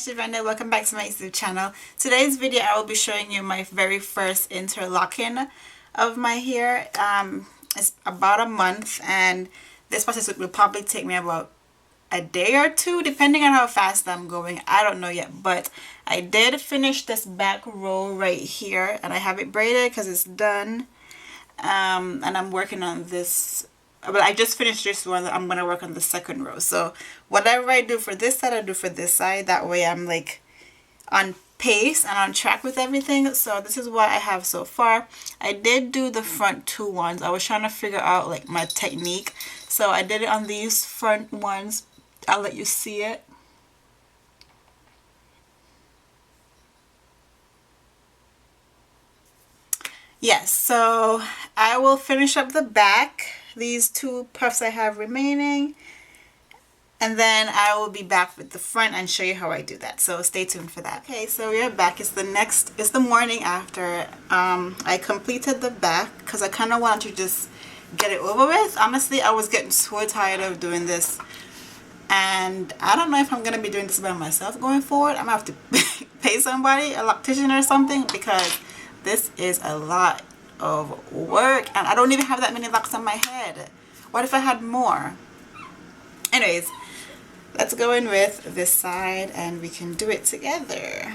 Juvandy, welcome back to my YouTube channel. Today's video I will be showing you my very first interlocking of my hair. It's about a month, and this process will probably take me about a day or two depending on how fast I'm going. I don't know yet, but I did finish this back row right here and I have it braided because it's done. And I'm working on this. But I just finished this one. I'm going to work on the second row. So whatever I do for this side, I do for this side. That way I'm like on pace and on track with everything. So this is what I have so far. I did do the front two ones. I was trying to figure out like my technique. So I did it on these front ones. I'll let you see it. Yes, so I will finish up the back. These two puffs I have remaining, and then I will be back with the front and show you how I do that, so stay tuned for that. Okay, so we're back. It's the morning after I completed the back because I kind of wanted to just get it over with. Honestly, I was getting so tired of doing this, and I don't know if I'm gonna be doing this by myself going forward. I'm gonna have to pay somebody, a loctician or something, because this is a lot of work and I don't even have that many locks on my head. What if I had more? Anyways, let's go in with this side and we can do it together.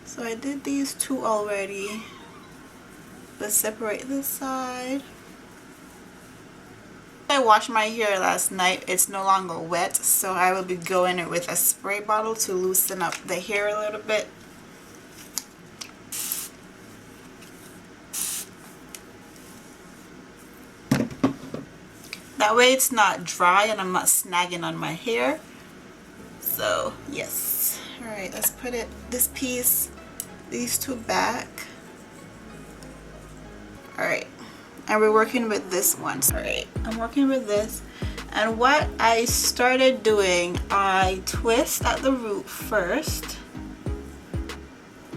So I did these two already. Let's separate this side. I washed my hair last night. It's no longer wet, so I will be going in with a spray bottle to loosen up the hair a little bit. That way it's not dry and I'm not snagging on my hair. So yes. Alright, let's put this piece, these two back. Alright. And we're working with this one. Alright, I'm working with this. And what I started doing, I twist at the root first.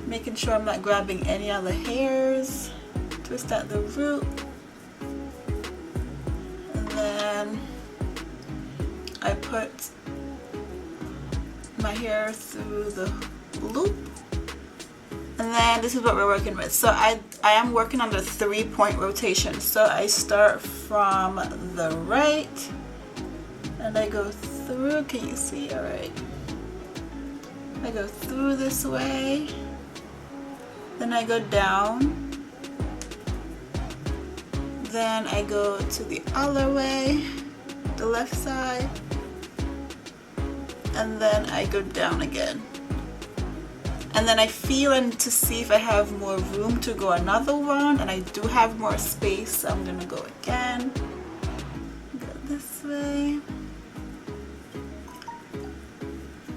Making sure I'm not grabbing any other hairs. Twist at the root. Then I put my hair through the loop, and then this is what we're working with. So I am working on the 3-point rotation. So I start from the right and I go through. Can you see? All right, I go through this way, then I go down. Then I go to the other way, the left side, and then I go down again. And then I feel and to see if I have more room to go another one, and I do have more space, so I'm gonna go again. Go this way.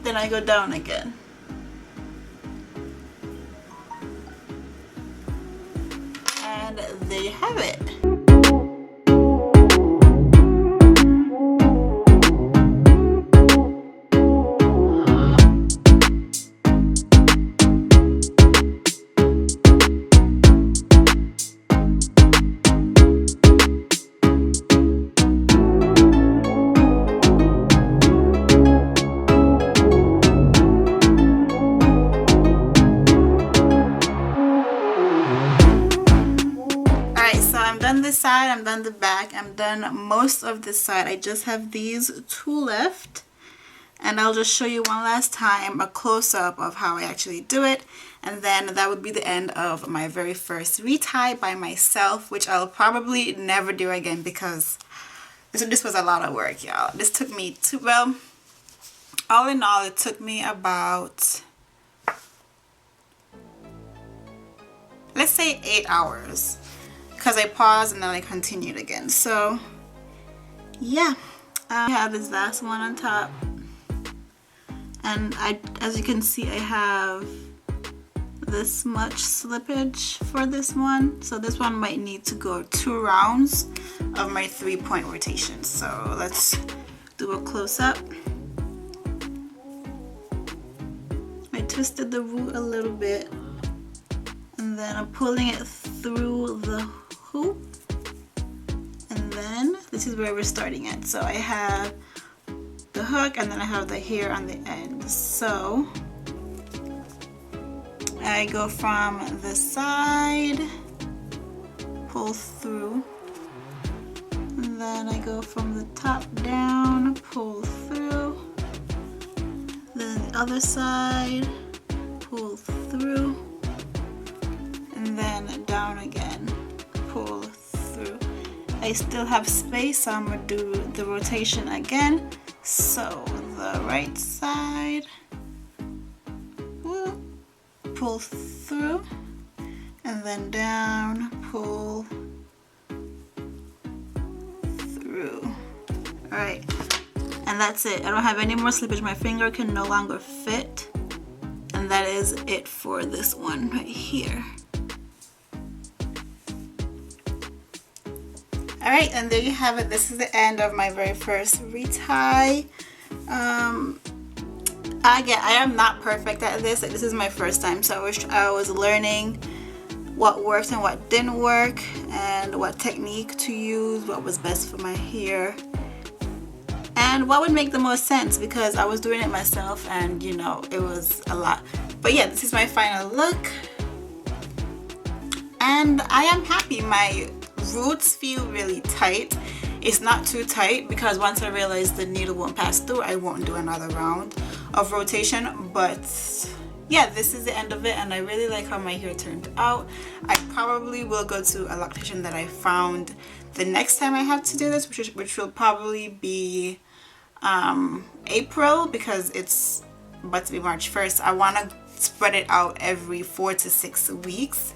Then I go down again. And there you have it. This side, I'm done the back, I'm done most of this side. I just have these two left, and I'll just show you one last time a close-up of how I actually do it, and then that would be the end of my very first retie by myself, which I'll probably never do again because this was a lot of work, y'all. This took me well, all in all, it took me about, let's say 8 hours. Because I paused and then I continued again. So yeah, I have this last one on top, and as you can see, I have this much slippage for this one. So this one might need to go 2 rounds of my 3-point rotation. So let's do a close-up. I twisted the root a little bit, and then I'm pulling it through the hoop, and then this is where we're starting at. So I have the hook and then I have the hair on the end. So I go from the side, pull through, and then I go from the top down, pull through, then the other side, pull through, and then down again, pull through. I still have space, so I'm going to do the rotation again. So the right side, pull through, and then down, pull through. Alright, and that's it. I don't have any more slippage. My finger can no longer fit, and that is it for this one right here. Alright, and there you have it. This is the end of my very first retie. Again, I am not perfect at this. Like, this is my first time, so I was learning what worked and what didn't work, and what technique to use, what was best for my hair, and what would make the most sense, because I was doing it myself and you know, it was a lot. But yeah, this is my final look, and I am happy. My roots feel really tight. It's not too tight because once I realize the needle won't pass through, I won't do another round of rotation. But yeah, this is the end of it, and I really like how my hair turned out. I probably will go to a loctician that I found the next time I have to do this, which will probably be April, because it's about to be March 1st. I want to spread it out every 4 to 6 weeks.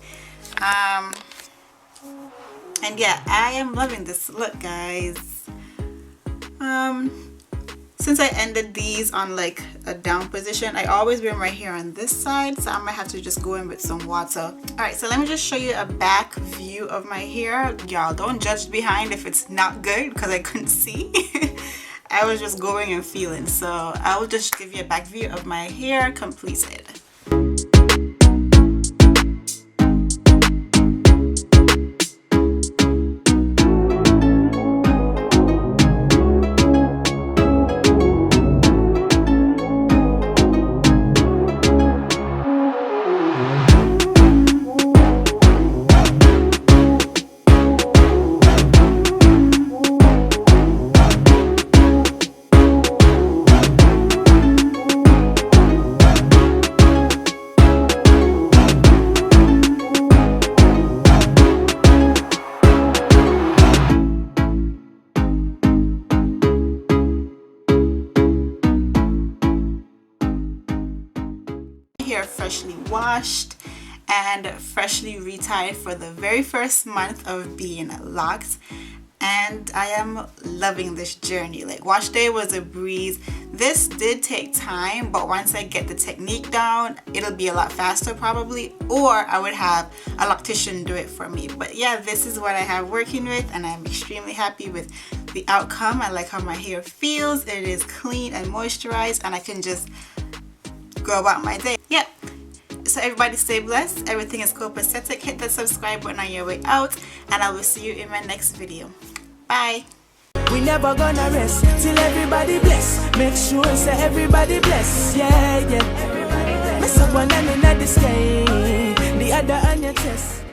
And yeah, I am loving this look, guys. Since I ended these on like a down position, I always wear my hair on this side, so I might have to just go in with some water. Alright, so let me just show you a back view of my hair. Y'all, don't judge behind if it's not good, because I couldn't see. I was just going and feeling, so I will just give you a back view of my hair completed. Hair freshly washed and freshly retied for the very first month of being locked, and I am loving this journey. Like, wash day was a breeze. This did take time, but once I get the technique down, it'll be a lot faster probably, or I would have a loctician do it for me. But yeah, this is what I have working with, and I'm extremely happy with the outcome. I like how my hair feels. It is clean and moisturized, and I can just go about my day. Yep. So everybody stay blessed. Everything is Copacetic. Hit that subscribe button on your way out, and I will see you in my next video. Bye. We never gonna rest till everybody bless. Make sure say everybody bless. Yeah, yeah. Everybody bless. Miss up one and in the sky, the other on your chest.